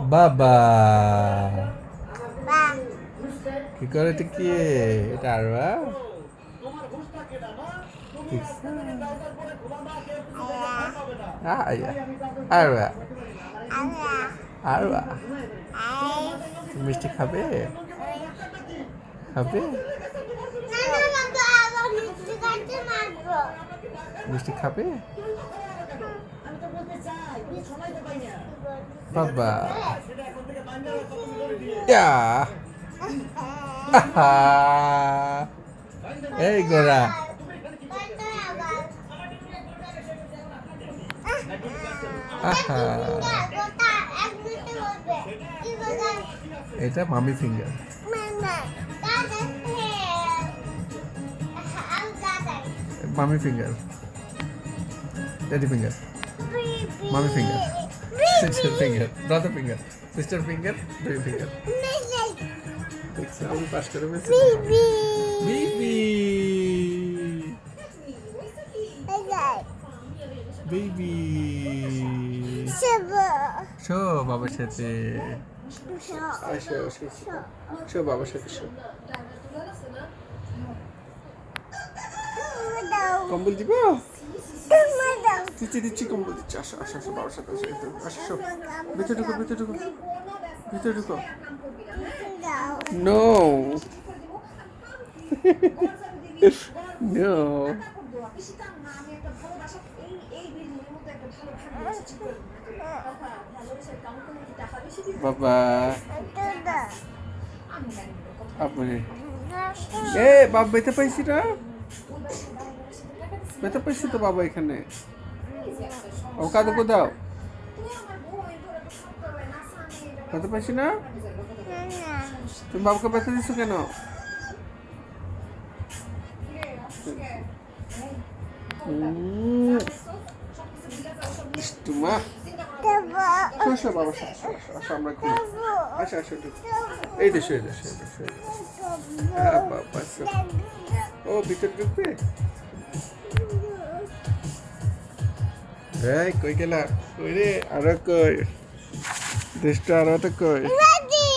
বাবা কি করে এটা কি এটা আরবা আরবা আরবা তুমি মিষ্টি খাবে খাবে মিষ্টি খাবে বাবা এই গোরা এটা মামি ফিঙ্গার মামি ফিঙ্গার ড্যাডি ফিঙ্গার মামি finger sister finger brother finger sister finger baby finger দেখছি আমি পাস করে ফেলছি বিবি বেবি শো বাবার সাথে শো বাবার সাথে শো কম্বল দিব দিচ্ছি কম্বল দিচ্ছি আসো আসো আসো বাবার সাথে আসো আসো ভিতরে ঢুকো ভিতরে ঢুকো ভিতরে ঢুকো নো নো বাবা আপনি এ বাপ বেঁচে পাইছি না বেঁচে পাইছি তো বাবা এখানে ও কাঁদে কোথাও বেঁচে পাইছি না তুমি বাবাকে বেঁচে দিচ্ছ কেন মা আসো বাবা আসো আমরা ঘুরি আসো আসো এই দেশো এই দেশো এই দেশো হ্যাঁ বাবা ও ভিতরে ঢুকবে এই কই গেলা কই রে আরো কই দেশটা আরো তো কই